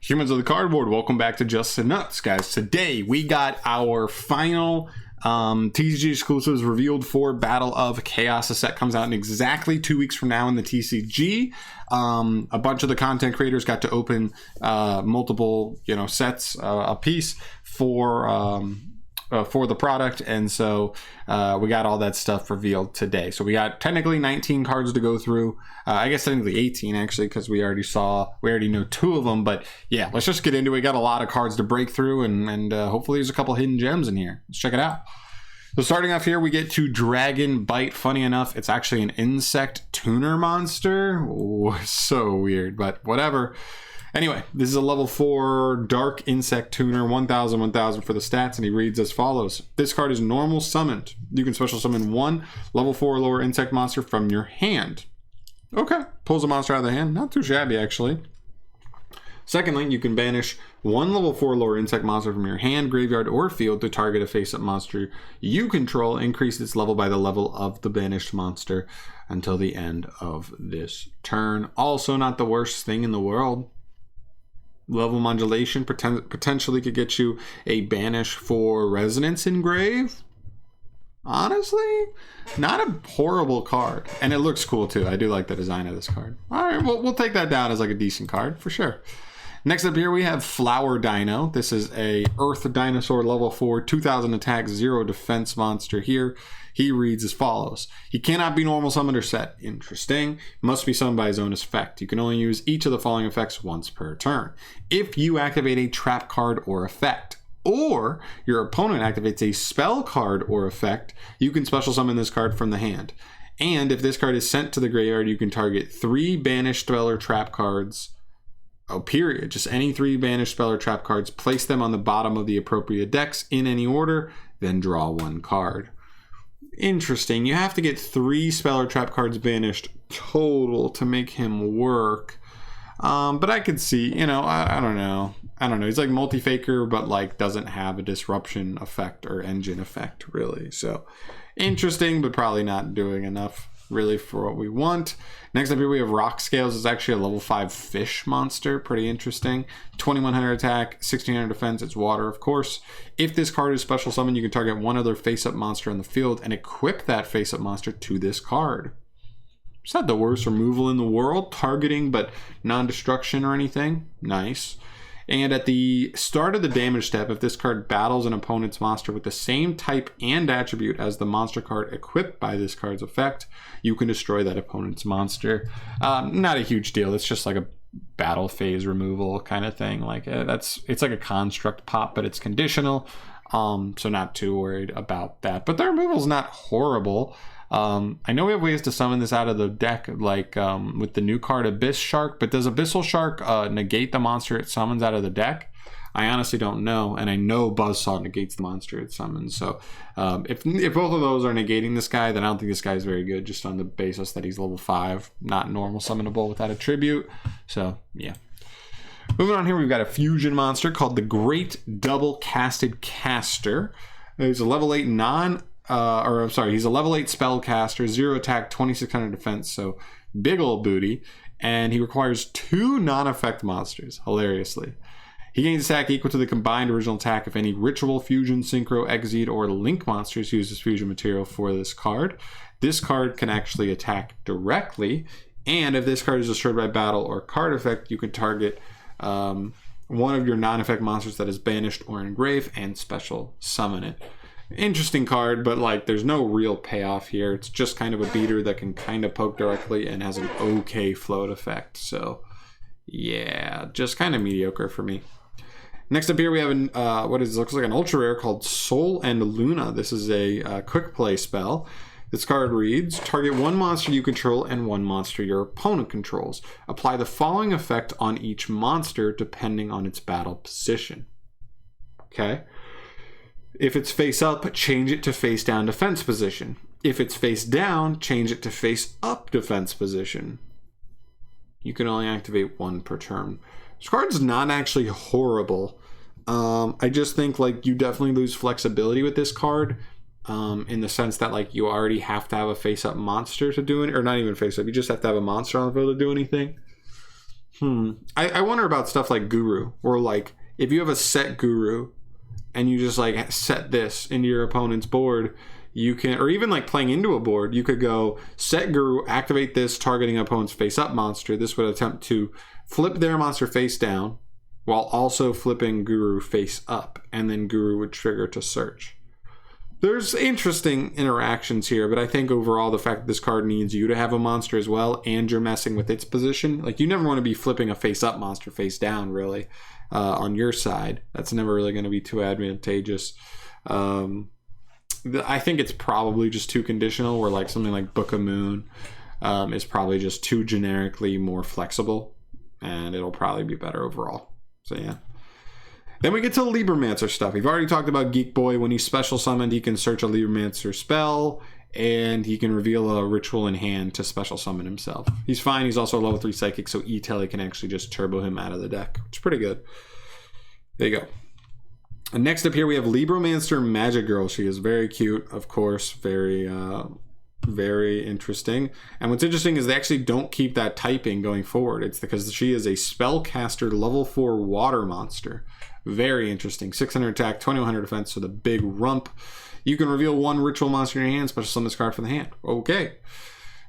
Humans of the Cardboard, welcome back to Just the Nuts, guys. Today we got our final TCG exclusives revealed for Battle of Chaos. The set comes out in exactly 2 weeks from now in the TCG. A bunch of the content creators got to open multiple, sets a piece for the product, and so we got all that stuff revealed today. So we got technically 19 cards to go through. I guess technically 18 actually, because we already know 2 of them. But yeah, let's just get into it. We got a lot of cards to break through, and hopefully there's a couple hidden gems in here. Let's check it out. So starting off here, we get to Dragonbite. Funny enough, it's actually an insect tuner monster. Ooh, so weird, but whatever. Anyway, this is a level 4 Dark Insect Tuner, 1000, 1000 for the stats, and he reads as follows. This card is normal summoned. You can special summon 1 level 4 or lower insect monster from your hand. Okay, pulls a monster out of the hand. Not too shabby, actually. Secondly, you can banish 1 level 4 lower insect monster from your hand, graveyard, or field to target a face-up monster you control. Increase its level by the level of the banished monster until the end of this turn. Also, not the worst thing in the world. Level modulation potentially could get you a banish for Resonance Engrave. Honestly, not a horrible card, and it looks cool too. I do like the design of this card. All right, we'll take that down as like a decent card for sure. Next up here we have Flower Dino. This is a Earth Dinosaur level 4, 2000 attack, 0 defense monster here. He reads as follows. He cannot be normal summoned or set. Interesting. Must be summoned by his own effect. You can only use each of the following effects once per turn. If you activate a trap card or effect, or your opponent activates a spell card or effect, you can special summon this card from the hand. And if this card is sent to the graveyard, you can target 3 banished spell or trap cards. Oh, period. Just any 3 banished spell or trap cards. Place them on the bottom of the appropriate decks in any order, then draw 1 card. Interesting. You have to get 3 spell or trap cards banished total to make him work. But I could see, I don't know. He's like multi-faker, but like doesn't have a disruption effect or engine effect really. So interesting, but probably not doing enough really for what we want. Next up here we have Rock Scales. It's actually a level 5 fish monster. Pretty interesting. 2100 attack, 1600 defense. It's water, of course. If this card is special summoned, you can target 1 other face-up monster on the field and equip that face-up monster to this card. It's not the worst removal in the world. Targeting, but non-destruction or anything. Nice. And at the start of the damage step, if this card battles an opponent's monster with the same type and attribute as the monster card equipped by this card's effect, you can destroy that opponent's monster. Not a huge deal. It's just like a battle phase removal kind of thing. Like it's like a construct pop, but it's conditional. So not too worried about that. But the removal's not horrible. I know we have ways to summon this out of the deck, like with the new card Abyss Shark, but does Abyssal Shark negate the monster it summons out of the deck? I honestly don't know, and I know Buzzsaw negates the monster it summons. So if both of those are negating this guy, then I don't think this guy is very good, just on the basis that he's level 5, not normal summonable without a tribute. So yeah. Moving on here, we've got a fusion monster called the Great Double Casted Caster. He's a level 8 he's a level 8 spellcaster, 0 attack, 2600 defense, so big old booty. And he requires 2 non-effect monsters, hilariously. He gains attack equal to the combined original attack if any ritual, fusion, synchro, exceed, or link monsters use this fusion material for this card. This card can actually attack directly, and if this card is destroyed by battle or card effect, you can target one of your non-effect monsters that is banished or engraved and special summon it. Interesting card, but like there's no real payoff here. It's just kind of a beater that can kind of poke directly and has an okay float effect. So yeah, just kind of mediocre for me. Next up here we have looks like an ultra rare called Soul and Luna. This is a quick play spell. This card reads, target 1 monster you control and 1 monster your opponent controls. Apply the following effect on each monster depending on its battle position. Okay. If it's face up, change it to face down defense position. If it's face down, change it to face up defense position. You can only activate 1 per turn. This card's not actually horrible. I just think like you definitely lose flexibility with this card. In the sense that like you already have to have a face up monster to do it, or not even face up, you just have to have a monster on the field to do anything. I wonder about stuff like Guru, or like if you have a set Guru and you just like set this into your opponent's board, you can, or even like playing into a board, you could go set Guru, activate this, targeting opponent's face up monster. This would attempt to flip their monster face down while also flipping Guru face up, and then Guru would trigger to search. There's interesting interactions here, but I think overall the fact that this card needs you to have a monster as well, and you're messing with its position, like you never want to be flipping a face up monster face down really on your side. That's never really going to be too advantageous. I think it's probably just too conditional, where like something like Book of Moon is probably just too generically more flexible, and it'll probably be better overall. So yeah. Then we get to Libromancer stuff. We've already talked about Geek Boy. When he's special summoned, he can search a Libromancer spell, and he can reveal a ritual in hand to special summon himself. He's fine. He's also a level 3 psychic, so E-Telly can actually just turbo him out of the deck, which is pretty good. There you go. And next up here, we have Libromancer Magic Girl. She is very cute, of course, very interesting. And what's interesting is they actually don't keep that typing going forward. It's because she is a spellcaster level 4 water monster. Very interesting. 600 attack, 2100 defense, so the big rump. You can reveal one ritual monster in your hand, special summon this card from the hand. Okay.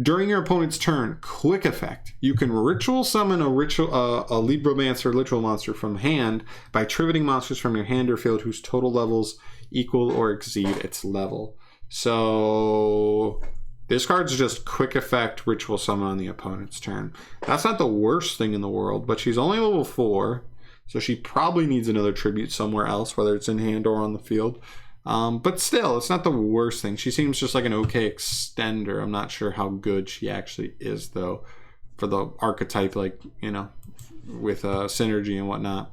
During your opponent's turn, quick effect, you can ritual summon a Libromancer ritual monster from hand by tributing monsters from your hand or field whose total levels equal or exceed its level. So this card's just quick effect ritual summon on the opponent's turn. That's not the worst thing in the world, but she's only level 4. So she probably needs another tribute somewhere else, whether it's in hand or on the field. But still, it's not the worst thing. She seems just like an okay extender. I'm not sure how good she actually is, though, for the archetype, like, you know, with synergy and whatnot.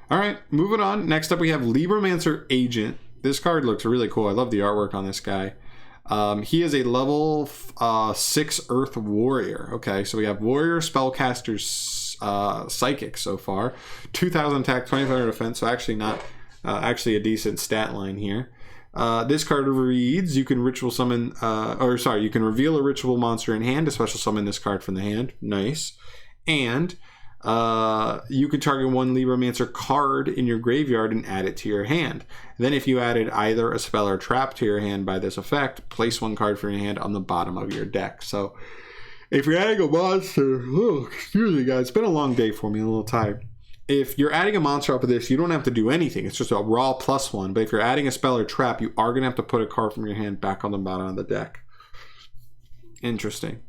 All right, moving on. Next up, we have Libromancer Agent. This card looks really cool. I love the artwork on this guy. He is a level 6 Earth Warrior. Okay, so we have Warrior, Spellcasters, Psychic so far. 2000 attack, 2500 defense, so actually not actually a decent stat line here. This card reads, you can ritual summon, you can reveal a ritual monster in hand to special summon this card from the hand. Nice. And you can target one Libromancer card in your graveyard and add it to your hand. Then if you added either a spell or trap to your hand by this effect, place one card from your hand on the bottom of your deck. So if you're adding a monster, excuse me guys, it's been a long day for me, I'm a little tired. If you're adding a monster up of this, you don't have to do anything. It's just a raw +1. But if you're adding a spell or trap, you are going to have to put a card from your hand back on the bottom of the deck. Interesting.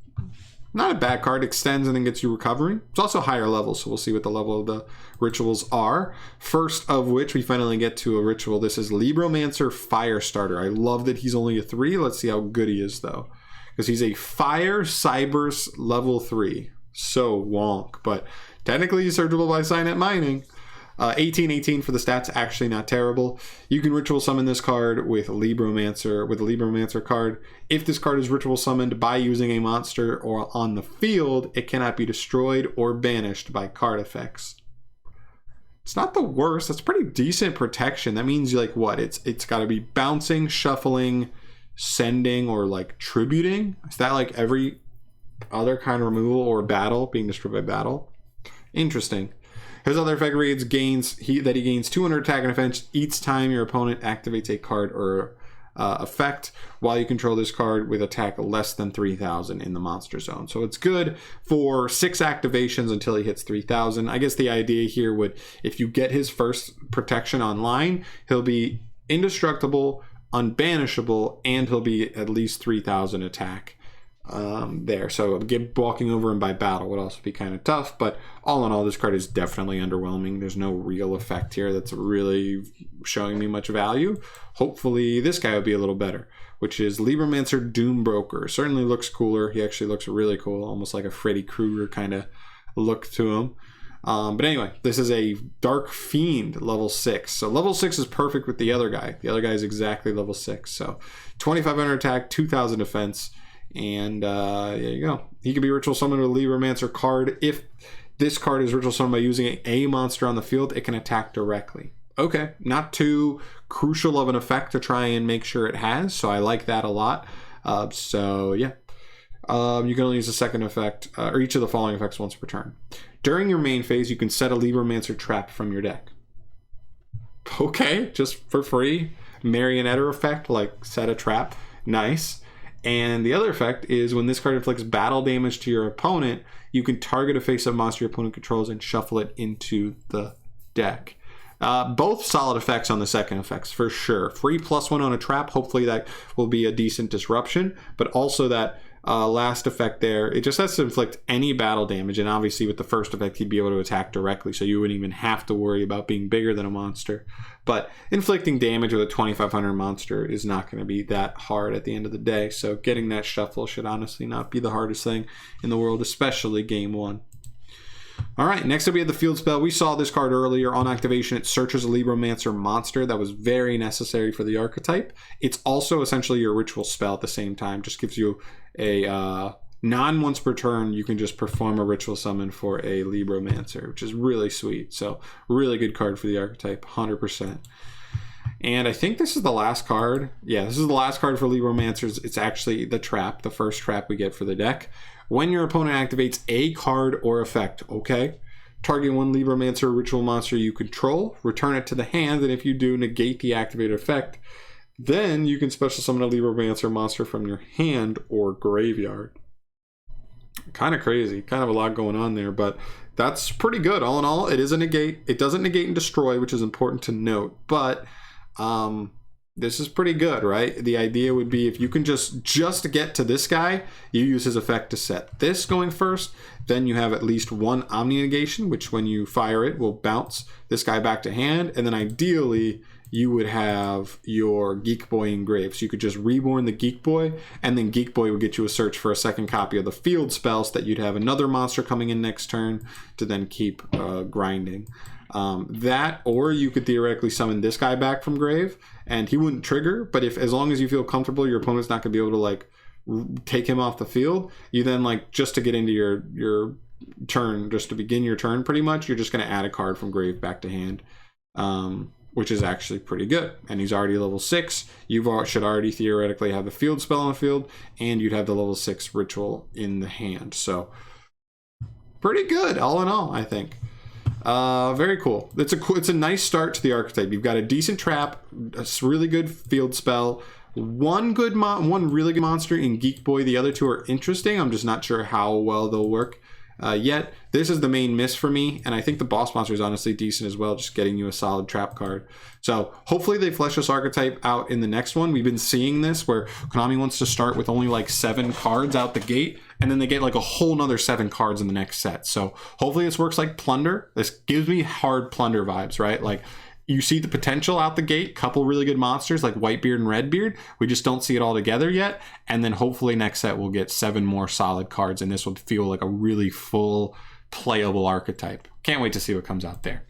Not a bad card. Extends and then gets you recovering. It's also higher level, so we'll see what the level of the rituals are. First of which, we finally get to a ritual. This is Libromancer Firestarter. I love that he's only a 3. Let's see how good he is, though. Because he's a Fire Cybers level 3. So wonk, but technically he's searchable by Signet Mining. 18 for the stats, actually not terrible. You can ritual summon this card with Libromancer card. If this card is ritual summoned by using a monster or on the field, it cannot be destroyed or banished by card effects. It's not the worst. That's pretty decent protection. That means like what? It's got to be bouncing, shuffling, sending, or like tributing. Is that like every other kind of removal or battle being destroyed by battle? Interesting. His other effect reads he gains 200 attack and defense each time your opponent activates a card or effect while you control this card with attack less than 3,000 in the monster zone. So it's good for 6 activations until he hits 3,000. I guess the idea here would, if you get his first protection online, he'll be indestructible, unbanishable, and he'll be at least 3,000 attack. There, so walking over him by battle would also be kind of tough, but all in all, this card is definitely underwhelming. There's no real effect here that's really showing me much value. Hopefully this guy will be a little better, which is Libromancer Doombroker. Certainly looks cooler. He actually looks really cool, almost like a Freddy Krueger kind of look to him. But anyway, this is a Dark Fiend level 6. So level 6 is perfect with the other guy. The other guy is exactly level 6. So 2,500 attack, 2,000 defense. And there you go. He can be ritual summoned with a Libromancer card. If this card is ritual summoned by using a monster on the field, it can attack directly. Okay, not too crucial of an effect to try and make sure it has, so I like that a lot. So yeah. You can only use the second effect, or each of the following effects once per turn. During your main phase, you can set a Libromancer trap from your deck. Okay, just for free. Marionette effect, like set a trap. Nice. And the other effect is when this card inflicts battle damage to your opponent, you can target a face-up monster your opponent controls and shuffle it into the deck. Both solid effects on the second effects, for sure. Free +1 on a trap, hopefully that will be a decent disruption, but also that last effect there, it just has to inflict any battle damage, and obviously with the first effect he'd be able to attack directly, so you wouldn't even have to worry about being bigger than a monster. But inflicting damage with a 2500 monster is not going to be that hard at the end of the day, so getting that shuffle should honestly not be the hardest thing in the world, especially game 1. Alright, next up we have the field spell. We saw this card earlier. On activation, it searches a Libromancer monster. That was very necessary for the archetype. It's also essentially your ritual spell at the same time. Just gives you a non-once per turn, you can just perform a ritual summon for a Libromancer, which is really sweet. So, really good card for the archetype, 100%. And I think this is the last card. Yeah, this is the last card for Libromancers. It's actually the trap, the first trap we get for the deck. When your opponent activates a card or effect, okay, target one Libromancer ritual monster you control, return it to the hand, and if you do, negate the activated effect. Then you can special summon a Libromancer monster from your hand or graveyard. Kind of crazy, kind of a lot going on there, but that's pretty good. All in all, it is a negate. It doesn't negate and destroy, which is important to note, but this is pretty good, right? The idea would be if you can just get to this guy, you use his effect to set this going first, then you have at least one Omni negation, which when you fire it will bounce this guy back to hand, and then ideally you would have your Geek Boy engraved. So you could just reborn the Geek Boy, and then Geek Boy would get you a search for a second copy of the field spell so that you'd have another monster coming in next turn to then keep grinding. That, or you could theoretically summon this guy back from grave, and he wouldn't trigger, but if as long as you feel comfortable your opponent's not going to be able to like take him off the field, you then like just to get into your turn, just to begin your turn pretty much, you're just going to add a card from grave back to hand, which is actually pretty good. And he's already level 6. You should already theoretically have the field spell on the field, and you'd have the level 6 ritual in the hand. So pretty good all in all, I think. Very cool. It's a nice start to the archetype. You've got a decent trap, a really good field spell, one really good monster in Geek Boy. The other two are interesting. I'm just not sure how well they'll work yet. This is the main miss for me, and I think the boss monster is honestly decent as well, just getting you a solid trap card. So hopefully they flesh this archetype out in the next one. We've been seeing this where Konami wants to start with only like 7 cards out the gate, and then they get like a whole nother 7 cards in the next set. So hopefully this works like Plunder. This gives me hard Plunder vibes, right? Like you see the potential out the gate, couple really good monsters like Whitebeard and Redbeard. We just don't see it all together yet. And then hopefully next set we'll get 7 more solid cards, and this will feel like a really full playable archetype. Can't wait to see what comes out there.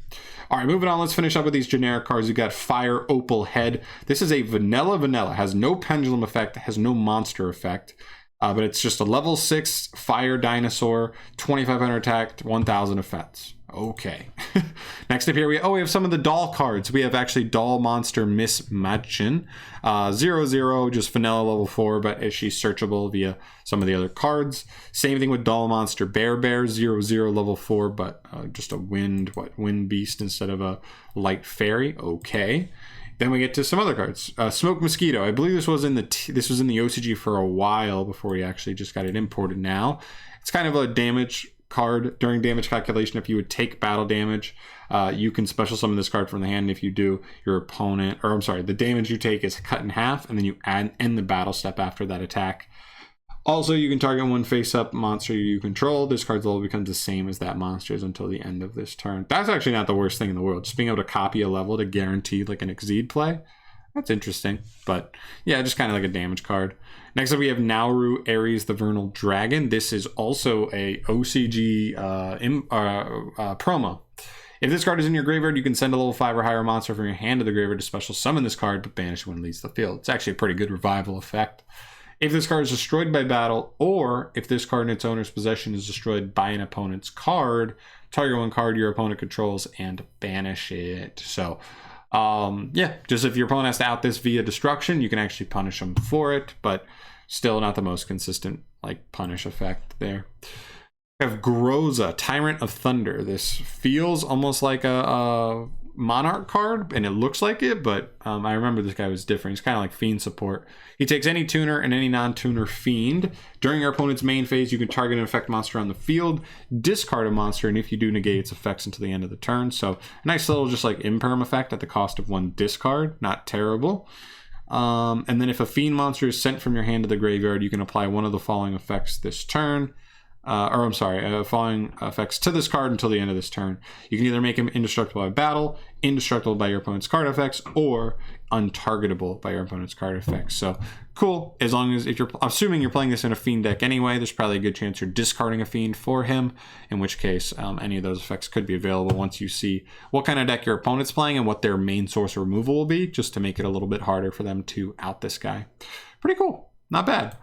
All right, moving on, let's finish up with these generic cards. We've got Fire Opal Head. This is a vanilla, has no pendulum effect, has no monster effect, but it's just a level 6 fire dinosaur, 2500 attack, 1000 offense. Okay. Next up here, we have some of the doll cards. We have actually Doll Monster Miss Madchen, 0/0, just vanilla level 4, but she's searchable via some of the other cards. Same thing with Doll Monster Bear, 0/0 level 4, but just a wind beast instead of a light fairy. Okay. Then we get to some other cards. Smoke Mosquito. I believe this was in the OCG for a while before we actually just got it imported now. It's kind of a damage card. During damage calculation, if you would take battle damage, you can special summon this card from the hand. If you do, the damage you take is cut in half, and then you end the battle step after that attack. Also, you can target one face-up monster you control. This card's level becomes the same as that monster's until the end of this turn. That's actually not the worst thing in the world. Just being able to copy a level to guarantee like an Exceed play. That's interesting. But yeah, just kind of like a damage card. Next up, we have Nauru Ares the Vernal Dragon. This is also a OCG promo. If this card is in your graveyard, you can send a level 5 or higher monster from your hand to the graveyard to special summon this card, but banish when it leaves the field. It's actually a pretty good revival effect. If this card is destroyed by battle, or if this card in its owner's possession is destroyed by an opponent's card, target one card your opponent controls and banish it. So, just if your opponent has to out this via destruction, you can actually punish them for it, but still not the most consistent like punish effect there. We have Groza, Tyrant of Thunder. This feels almost like a Monarch card, and it looks like it, but I remember this guy was different. He's kind of like Fiend support. He takes any tuner and any non-tuner Fiend. During your opponent's main phase, you can target an effect monster on the field, discard a monster, and if you do, negate its effects until the end of the turn. So a nice little just like imperm effect at the cost of 1 discard. Not terrible. And then if a Fiend monster is sent from your hand to the graveyard, you can apply one of the following effects this turn. Following effects to this card until the end of this turn. You can either make him indestructible by battle, indestructible by your opponent's card effects, or untargetable by your opponent's card effects. So cool, as long as, if you're assuming you're playing this in a Fiend deck anyway, there's probably a good chance you're discarding a Fiend for him, in which case any of those effects could be available once you see what kind of deck your opponent's playing and what their main source of removal will be, just to make it a little bit harder for them to out this guy. Pretty cool, not bad.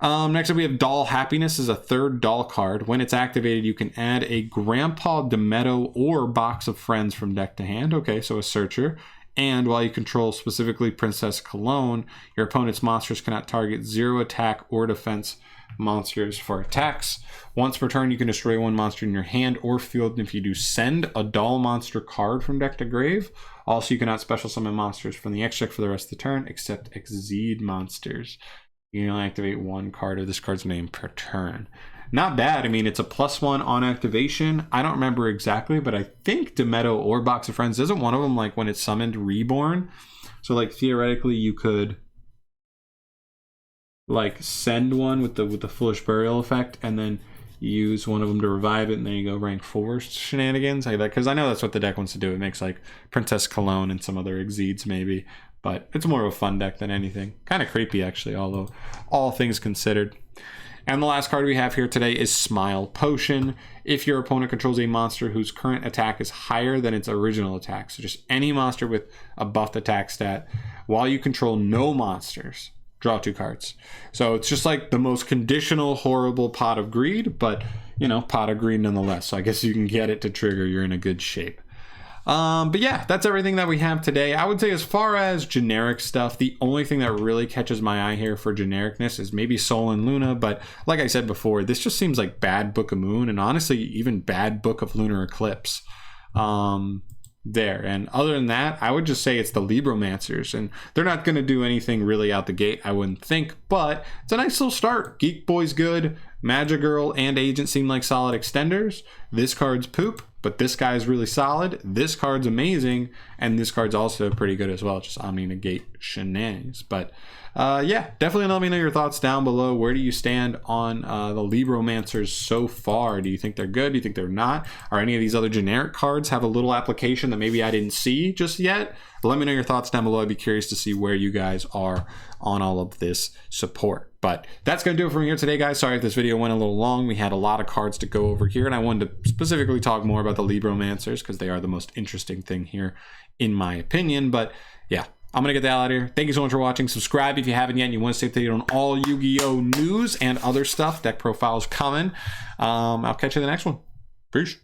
Next up we have Doll Happiness is a 3rd doll card. When it's activated, you can add a Grandpa Demeto or Box of Friends from deck to hand. Okay, so a searcher. And while you control specifically Princess Cologne, your opponent's monsters cannot target 0 attack or defense monsters for attacks. Once per turn, you can destroy 1 monster in your hand or field, and if you do, send a doll monster card from deck to grave. Also, you cannot special summon monsters from the X deck for the rest of the turn, except Exceed monsters. You can only activate 1 card of this card's name per turn. Not bad. I mean, it's a +1 on activation. I don't remember exactly, but I think Demeto or Box of Friends, isn't one of them like when it's summoned Reborn? So like theoretically you could like send one with the Foolish Burial effect and then use one of them to revive it, and then you go rank 4 shenanigans like that, because I know that's what the deck wants to do. It makes like Princess Cologne and some other Exceeds maybe. But it's more of a fun deck than anything. Kind of creepy, actually, although all things considered. And the last card we have here today is Smile Potion. If your opponent controls a monster whose current attack is higher than its original attack, so just any monster with a buffed attack stat, while you control no monsters, draw 2 cards. So it's just like the most conditional, horrible Pot of Greed, but, you know, Pot of Greed nonetheless. So I guess you can get it to trigger, you're in a good shape. But yeah, that's everything that we have today. I would say as far as generic stuff, the only thing that really catches my eye here for genericness is maybe Sol and Luna. But like I said before, this just seems like bad Book of Moon, and honestly, even bad Book of Lunar Eclipse. There. And other than that, I would just say it's the Libromancers, and they're not going to do anything really out the gate, I wouldn't think, but it's a nice little start. Geek Boy's good. Magic Girl and Agent seem like solid extenders. This card's poop, but this guy's really solid. This card's amazing, and this card's also pretty good as well. Just Omni Negate shenanigans. But yeah, definitely let me know your thoughts down below. Where do you stand on the Libromancers so far? Do you think they're good? Do you think they're not? Are any of these other generic cards have a little application that maybe I didn't see just yet? Let me know your thoughts down below. I'd be curious to see where you guys are on all of this support. But that's going to do it for me here today, guys. Sorry if this video went a little long. We had a lot of cards to go over here, and I wanted to specifically talk more about the Libromancers because they are the most interesting thing here, in my opinion. But yeah, I'm going to get the hell out of here. Thank you so much for watching. Subscribe if you haven't yet and you want to stay updated on all Yu-Gi-Oh! News and other stuff. Deck profiles coming. I'll catch you in the next one. Peace.